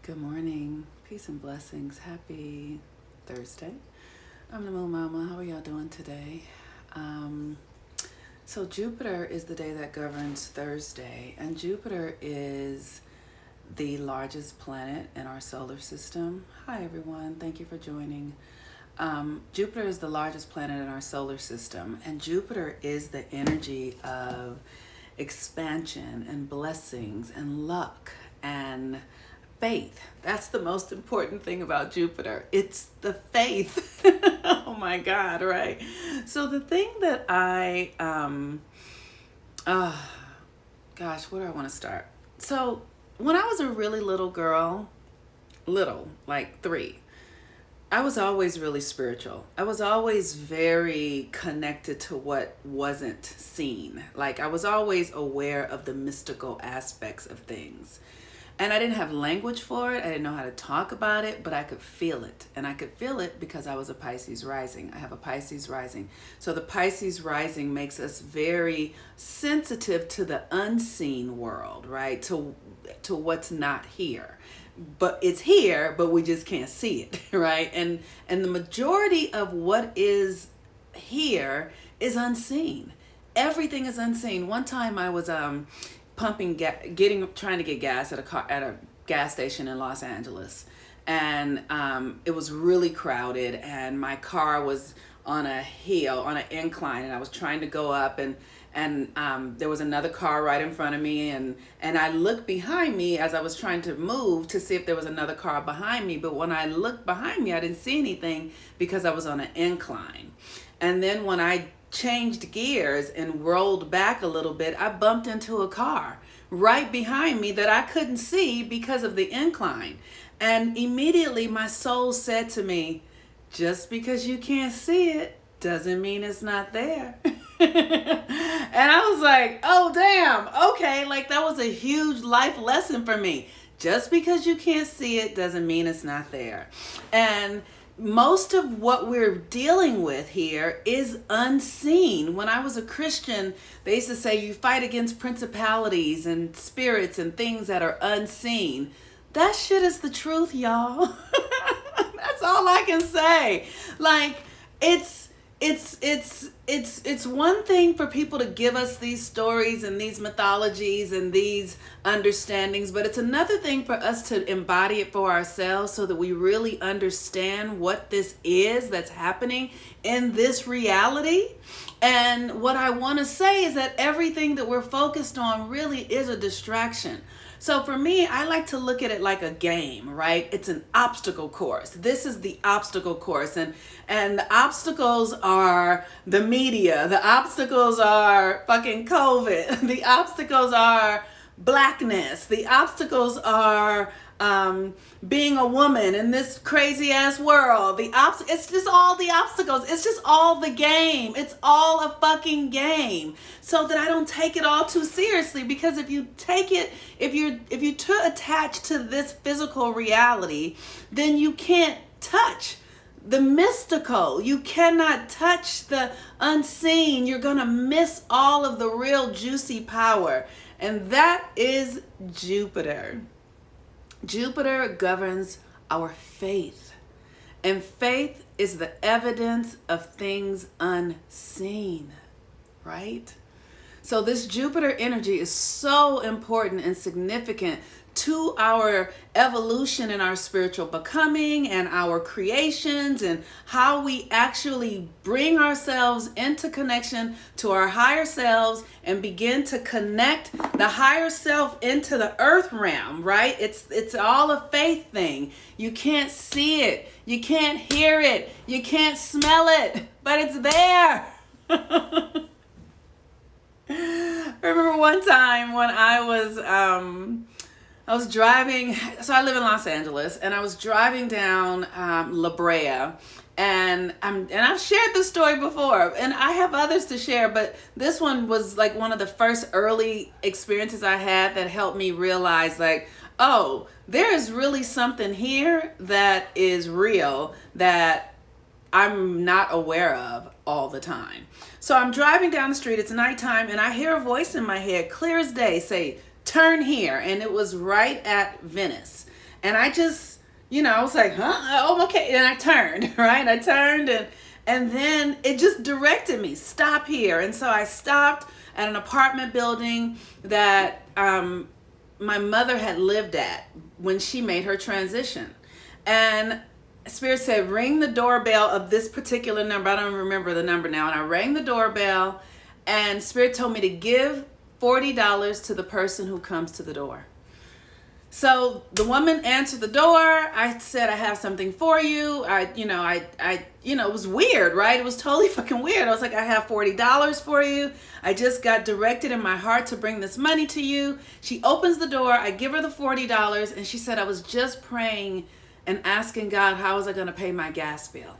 Good morning. Peace and blessings. Happy Thursday. I'm the Moon Mama. How are y'all doing today? Um, so Jupiter is the day that governs Thursday, and Jupiter is the largest planet in our solar system. Hi everyone. Thank you for joining. Jupiter is the largest planet in our solar system, and Jupiter is the energy of expansion and blessings and luck and faith. That's the most important thing about Jupiter. It's the faith. Oh my God, right? So the thing that uh, gosh, where do I want to start? So when I was a really little girl, like 3, I was always really spiritual. I was always very connected to what wasn't seen. Like I was always aware of the mystical aspects of things. And I didn't have language for it. I didn't know how to talk about it, but I could feel it. And I could feel it because I was a Pisces rising. I have a Pisces rising. So the Pisces rising makes us very sensitive to the unseen world, right? To what's not here. But it's here, but we just can't see it, right? And the majority of what is here is unseen. Everything is unseen. One time I was trying to get gas at a gas station in Los Angeles, and it was really crowded, and my car was on a hill, on an incline, and I was trying to go up, and there was another car right in front of me, and I looked behind me as I was trying to move to see if there was another car behind me, but when I looked behind me, I didn't see anything because I was on an incline. And then when I changed gears and rolled back a little bit, I bumped into a car right behind me that I couldn't see because of the incline. And immediately my soul said to me, just because you can't see it doesn't mean it's not there. And I was like, oh damn, okay, like that was a huge life lesson for me. Just because you can't see it doesn't mean it's not there. And most of what we're dealing with here is unseen. When I was a Christian, they used to say you fight against principalities and spirits and things that are unseen. That shit is the truth, y'all. That's all I can say. Like, it's one thing for people to give us these stories and these mythologies and these understandings, but it's another thing for us to embody it for ourselves so that we really understand what this is that's happening in this reality. And what I want to say is that everything that we're focused on really is a distraction. So for me, I like to look at it like a game, right? It's an obstacle course. This is the obstacle course. And the obstacles are the media. The obstacles are fucking COVID. The obstacles are blackness. The obstacles are being a woman in this crazy ass world. It's just all the obstacles. It's just all the game. It's all a fucking game. So that I don't take it all too seriously, because if you take it, if you're too attached to this physical reality, then you can't touch the mystical. You cannot touch the unseen. You're gonna miss all of the real juicy power. And that is Jupiter. Jupiter governs our faith, and faith is the evidence of things unseen, right? So this Jupiter energy is so important and significant to our evolution and our spiritual becoming and our creations and how we actually bring ourselves into connection to our higher selves and begin to connect the higher self into the earth realm, right? It's all a faith thing. You can't see it, you can't hear it, you can't smell it, but it's there. I remember one time when I was driving, so I live in Los Angeles, and I was driving down La Brea, and I've shared this story before, and I have others to share, but this one was like one of the first early experiences I had that helped me realize, like, oh, there is really something here that is real that I'm not aware of all the time. So I'm driving down the street, it's nighttime, and I hear a voice in my head, clear as day, say, turn here. And it was right at Venice. And I just, I was like, huh? Oh, okay. And I turned, right? I turned and then it just directed me, stop here. And so I stopped at an apartment building that my mother had lived at when she made her transition. And Spirit said, ring the doorbell of this particular number. I don't remember the number now. And I rang the doorbell, and Spirit told me to give $40 to the person who comes to the door. So the woman answered the door. I said, I have something for you. It was weird, right? It was totally fucking weird. I was like, I have $40 for you. I just got directed in my heart to bring this money to you. She opens the door. I give her the $40, and she said, I was just praying and asking God, how was I going to pay my gas bill?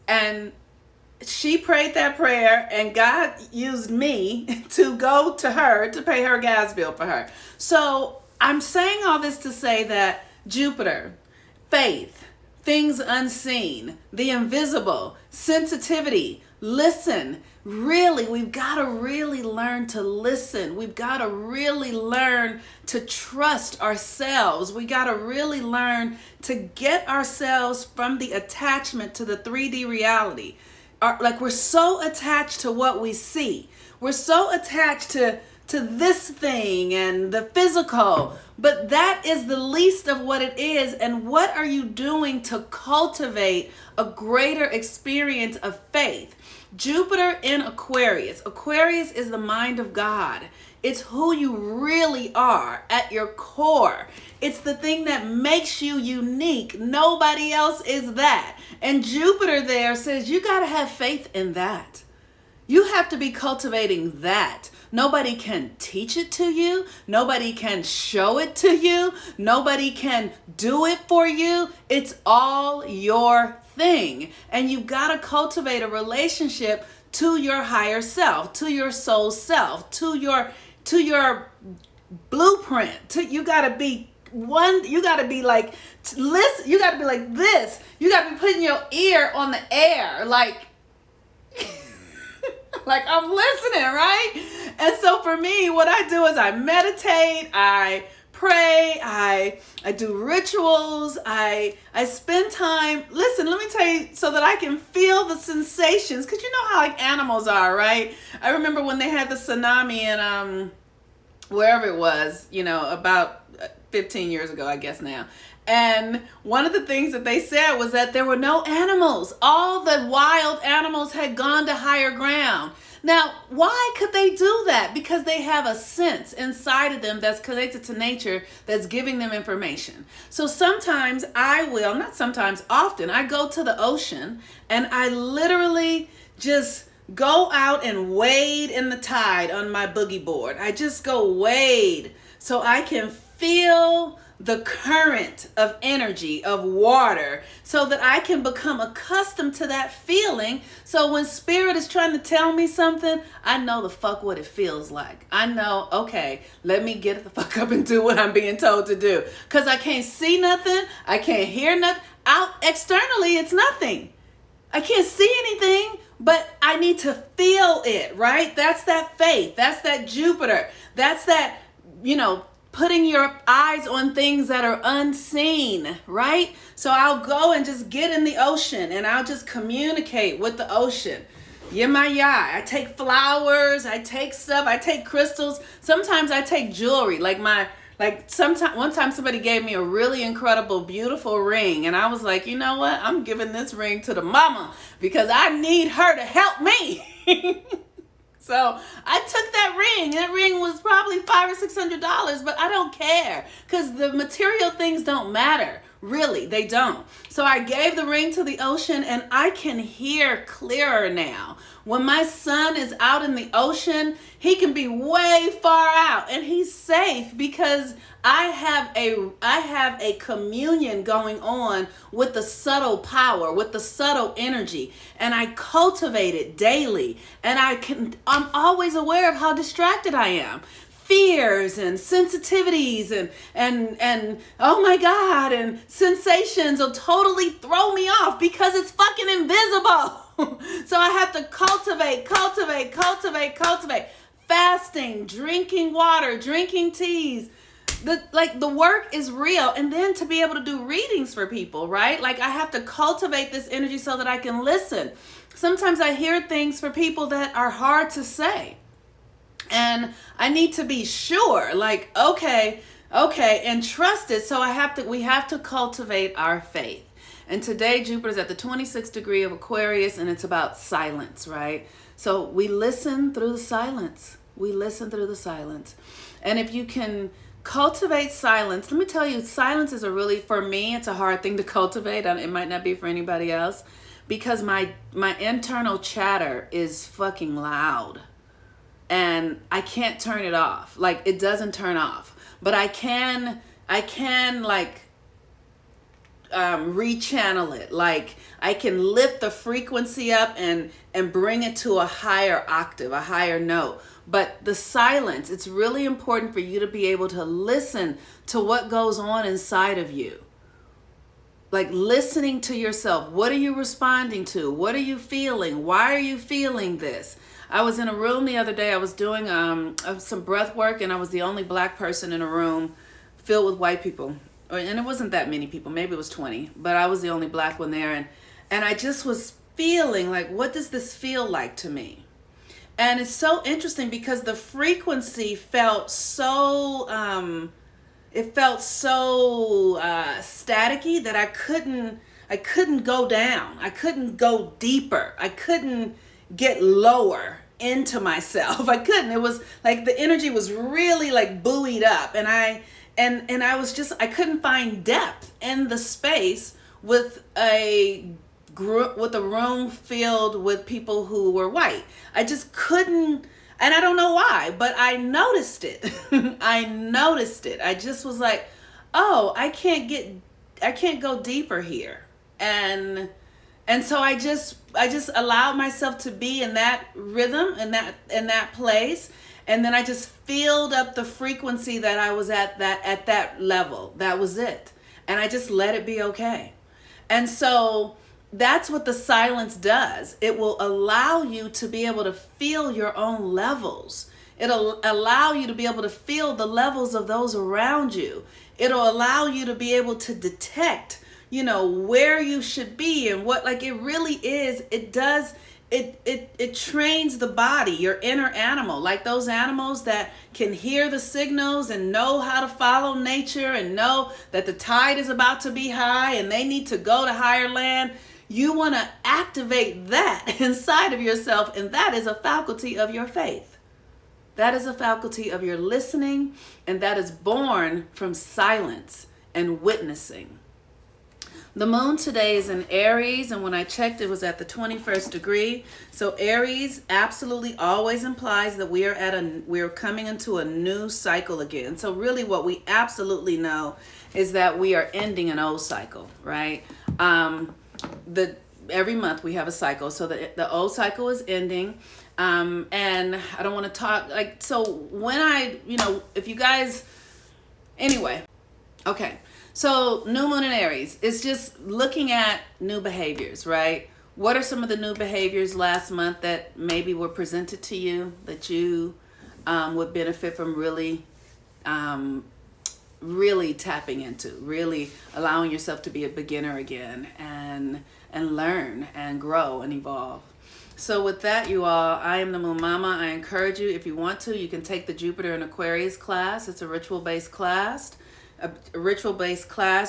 And she prayed that prayer, and God used me to go to her to pay her gas bill for her. So I'm saying all this to say that Jupiter, faith, things unseen, the invisible, sensitivity, listen. Really, we've got to really learn to listen. We've got to really learn to trust ourselves. We got to really learn to get ourselves from the attachment to the 3D reality. Like, we're so attached to what we see. We're so attached to this thing and the physical, but that is the least of what it is. And what are you doing to cultivate a greater experience of faith? Jupiter in Aquarius. Aquarius is the mind of God. It's who you really are at your core. It's the thing that makes you unique. Nobody else is that. And Jupiter there says you got to have faith in that. You have to be cultivating that. Nobody can teach it to you. Nobody can show it to you. Nobody can do it for you. It's all your thing. And you've got to cultivate a relationship to your higher self, to your soul self, to your blueprint. You got to be one. You got to be like, listen, you got to be like this. You got to be putting your ear on the air, like like I'm listening, right? And so for me, what I do is I meditate, I pray, I do rituals, I spend time. Listen, let me tell you, so that I can feel the sensations, because you know how like animals are, right? I remember when they had the tsunami in wherever it was, about 15 years ago, I guess now. And one of the things that they said was that there were no animals. All the wild animals had gone to higher ground. Now, why could they do that? Because they have a sense inside of them that's connected to nature that's giving them information. So sometimes often I go to the ocean and I literally just go out and wade in the tide on my boogie board. I just go wade so I can feel the current of energy, of water, so that I can become accustomed to that feeling. So when spirit is trying to tell me something, I know the fuck what it feels like. I know, okay, let me get the fuck up and do what I'm being told to do. Because I can't see nothing. I can't hear nothing. Out externally, it's nothing. I can't see anything, but I need to feel it, right? That's that faith. That's that Jupiter. That's that, putting your eyes on things that are unseen, right? So I'll go and just get in the ocean and I'll just communicate with the ocean. Yeah, I take flowers, I take stuff, I take crystals. Sometimes I take jewelry, one time somebody gave me a really incredible, beautiful ring. And I was like, you know what? I'm giving this ring to the mama because I need her to help me. So I took that ring. That ring was probably $500 or $600, but I don't care because the material things don't matter. Really, they don't. So I gave the ring to the ocean and I can hear clearer now. When my son is out in the ocean, he can be way far out and he's safe because I have a communion going on with the subtle power, with the subtle energy, and I cultivate it daily. And I'm always aware of how distracted I am. Fears and sensitivities and oh my God, and sensations will totally throw me off because it's fucking invisible. So I have to cultivate. Fasting, drinking water, drinking teas, the work is real. And then to be able to do readings for people, right? Like I have to cultivate this energy so that I can listen. Sometimes I hear things for people that are hard to say. And I need to be sure, like, okay, and trust it. So we have to cultivate our faith. And today Jupiter's at the 26th degree of Aquarius, and it's about silence, right? So we listen through the silence. We listen through the silence. And if you can cultivate silence, let me tell you, silence is for me, it's a hard thing to cultivate. It might not be for anybody else, because my internal chatter is fucking loud. And I can't turn it off. Like, it doesn't turn off. But I can like rechannel it. Like, I can lift the frequency up and bring it to a higher octave, a higher note. But the silence, it's really important for you to be able to listen to what goes on inside of you. Like, listening to yourself. What are you responding to? What are you feeling? Why are you feeling this? I was in a room the other day. I was doing some breath work, and I was the only black person in a room filled with white people. And it wasn't that many people. Maybe it was 20. But I was the only black one there. And I just was feeling like, what does this feel like to me? And it's so interesting because the frequency felt so... it felt so staticky that I couldn't go down. I couldn't go deeper. I couldn't get lower into myself. I couldn't. It was like the energy was really like buoyed up, and I couldn't find depth in the space with a room filled with people who were white. I just couldn't. And I don't know why, but I noticed it. I noticed it. I just was like, oh, I can't go deeper here. And so I just allowed myself to be in that rhythm, in that place. And then I just filled up the frequency that I was at that level. That was it. And I just let it be okay. And so that's what the silence does. It will allow you to be able to feel your own levels. It'll allow you to be able to feel the levels of those around you. It'll allow you to be able to detect, where you should be and what, like, it really is. It does. It trains the body, your inner animal, like those animals that can hear the signals and know how to follow nature and know that the tide is about to be high and they need to go to higher land. You want to activate that inside of yourself, and that is a faculty of your faith. That is a faculty of your listening, and that is born from silence and witnessing. The moon today is in Aries, and when I checked, it was at the 21st degree. So Aries absolutely always implies that we're coming into a new cycle again. So really what we absolutely know is that we are ending an old cycle, right? Every month we have a cycle, so the old cycle is ending, and I don't want to talk if you guys, anyway, okay. So new moon in Aries, it's just looking at new behaviors, right? What are some of the new behaviors last month that maybe were presented to you that you would benefit from really tapping into, really allowing yourself to be a beginner again and learn and grow and evolve. So with that, you all, I am the Moon Mama. I encourage you, if you want to, you can take the Jupiter in Aquarius class. It's a ritual-based class.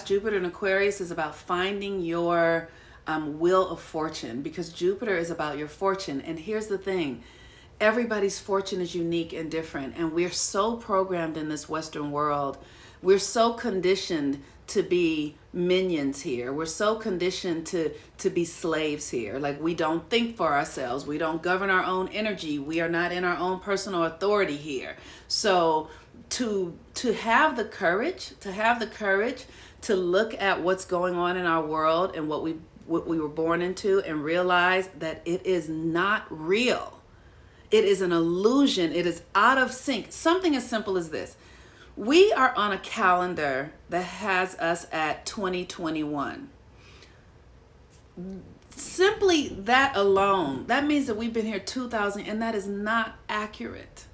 Jupiter in Aquarius is about finding your wheel of fortune, because Jupiter is about your fortune. And here's the thing. Everybody's fortune is unique and different. And we're so programmed in this Western world. We're so conditioned to be minions here. We're so conditioned to be slaves here. Like, we don't think for ourselves. We don't govern our own energy. We are not in our own personal authority here. So to have the courage to look at what's going on in our world and what we were born into, and realize that it is not real. It is an illusion. It is out of sync. Something as simple as this. We are on a calendar that has us at 2021. Simply that alone, that means that we've been here 2,000, and that is not accurate.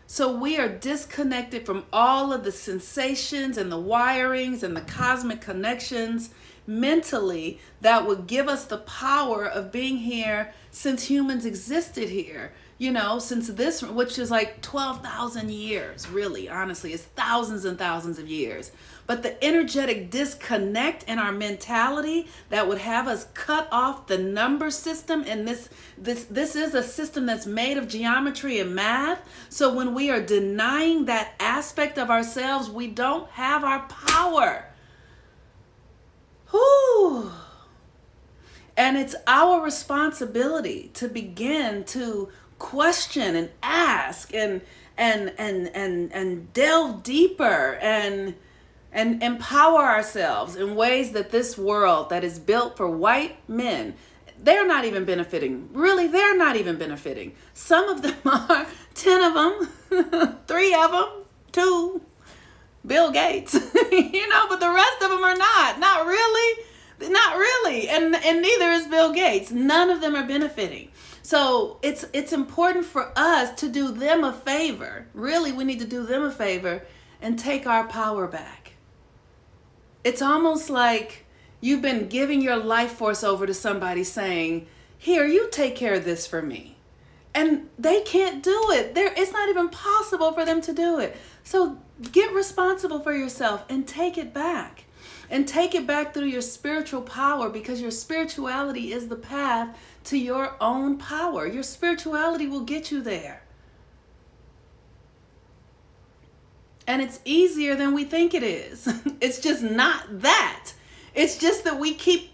So we are disconnected from all of the sensations and the wirings and the cosmic connections mentally that would give us the power of being here since humans existed here. Since this, which is like 12,000 years, really, honestly, it's thousands and thousands of years. But the energetic disconnect in our mentality that would have us cut off the number system, and this is a system that's made of geometry and math. So when we are denying that aspect of ourselves, we don't have our power. Whew. And it's our responsibility to begin to question and ask and delve deeper and empower ourselves in ways that this world that is built for white men, they're not even benefiting. Really, they're not even benefiting. Some of them are, 10 of them, 3 of them, 2, Bill Gates, but the rest of them are not really. And neither is Bill Gates. None of them are benefiting. So it's important for us to do them a favor. Really, we need to do them a favor and take our power back. It's almost like you've been giving your life force over to somebody saying, here, you take care of this for me. And they can't do it. It's not even possible for them to do it. So get responsible for yourself and take it back. And take it back through your spiritual power, because your spirituality is the path to your own power. Your spirituality will get you there. And it's easier than we think it is. It's just not that. It's just that we keep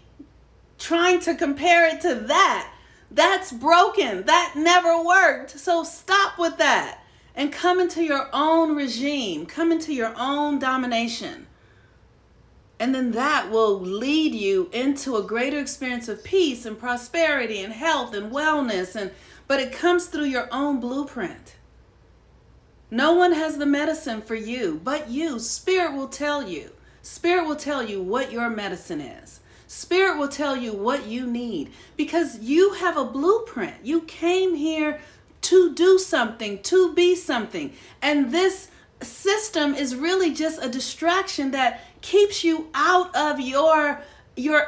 trying to compare it to that. That's broken. That never worked. So stop with that and come into your own regime. Come into your own domination. And then that will lead you into a greater experience of peace and prosperity and health and wellness. But it comes through your own blueprint. No one has the medicine for you but you. Spirit will tell you. Spirit will tell you what your medicine is. Spirit will tell you what you need, because you have a blueprint. You came here to do something, to be something. And this system is really just a distraction that keeps you out of your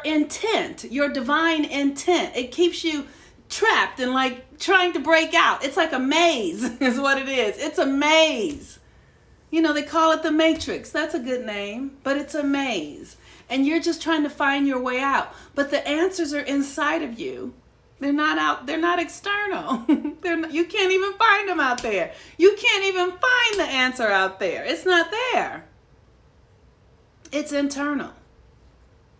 intent, your divine intent. It keeps you trapped and like trying to break out. It's like a maze is what it is. It's a maze. They call it the Matrix. That's a good name, but it's a maze. And you're just trying to find your way out. But the answers are inside of you. They're not out. They're not external. You can't even find them out there. You can't even find the answer out there. It's not there. It's internal.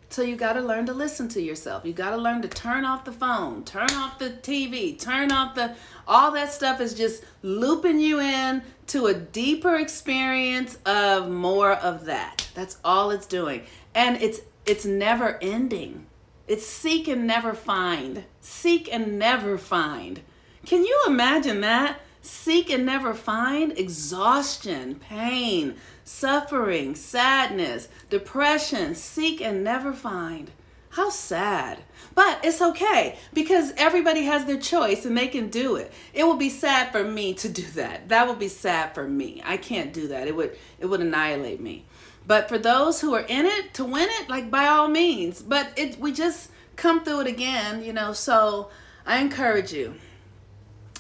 So you got to learn to listen to yourself. You got to learn to turn off the phone, turn off the TV, turn off all that stuff is just looping you in to a deeper experience of more of that. That's all it's doing. And it's never ending. It's seek and never find. Seek and never find. Can you imagine that? Seek and never find? Exhaustion, pain, suffering, sadness, depression. Seek and never find. How sad. But it's okay, because everybody has their choice and they can do it. It would be sad for me to do that. That would be sad for me. I can't do that. It would annihilate me. But for those who are in it to win it, like by all means. But we just come through it again, so I encourage you.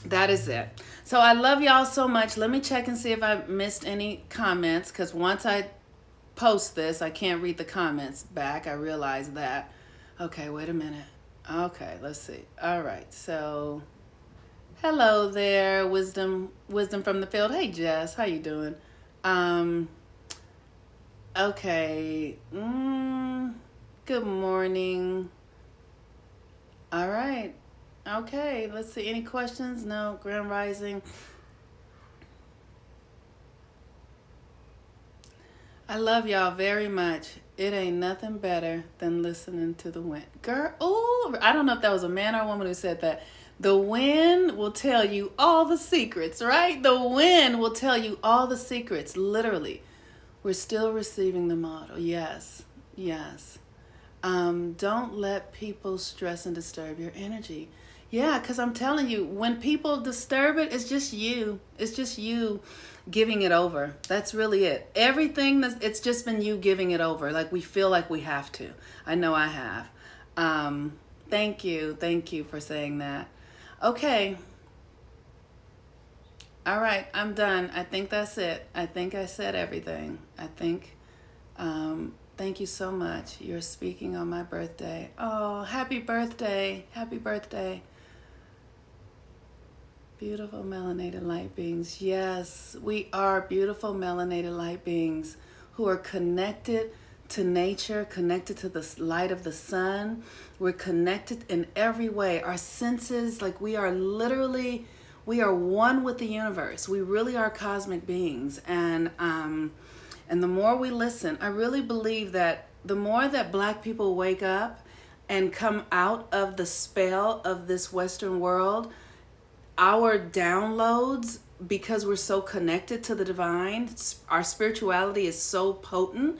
That is it. So I love y'all so much. Let me check and see if I missed any comments, because once I post this, I can't read the comments back. I realize that. Okay, wait a minute. Okay, let's see. All right, so hello there, wisdom from the field. Hey Jess, how you doing? Okay. Good morning. All right. Okay, let's see. Any questions? No. Grand Rising. I love y'all very much. It ain't nothing better than listening to the wind. Girl, oh, I don't know if that was a man or a woman who said that. The wind will tell you all the secrets, right? The wind will tell you all the secrets, literally. We're still receiving the model. Yes, yes. Don't let people stress and disturb your energy. Yeah, because I'm telling you, when people disturb it, it's just you. It's just you giving it over. That's really it. Everything it's just been you giving it over. Like we feel like we have to. I know I have. Thank you. Thank you for saying that. Okay. All right, I'm done. I think that's it. I think I said everything. I think, thank you so much. You're speaking on my birthday. Oh, happy birthday. Happy birthday. Beautiful melanated light beings. Yes, we are beautiful melanated light beings who are connected to nature, connected to the light of the sun. We're connected in every way. Our senses, like we are literally, we are one with the universe. We really are cosmic beings. And the more we listen, I really believe that the more that Black people wake up and come out of the spell of this Western world, our downloads, because we're so connected to the divine, our spirituality is so potent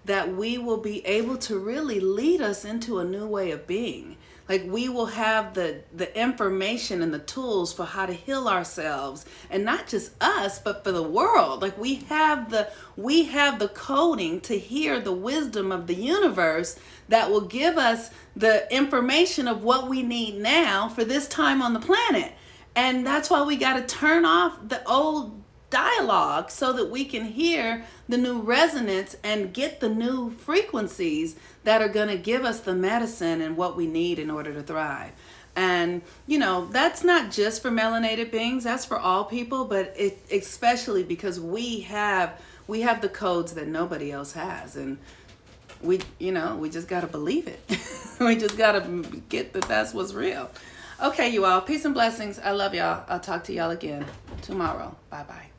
that we will be able to really lead us into a new way of being. Like we will have the information and the tools for how to heal ourselves, and not just us, but for the world. Like we have the coding to hear the wisdom of the universe that will give us the information of what we need now for this time on the planet. And that's why we got to turn off the old dialogue so that we can hear the new resonance and get the new frequencies that are going to give us the medicine and what we need in order to thrive. And, you know, that's not just for melanated beings, that's for all people, but it especially because we have the codes that nobody else has. And we just got to believe it. We just got to get that that's what's real. Okay, you all. Peace and blessings. I love y'all. I'll talk to y'all again tomorrow. Bye-bye.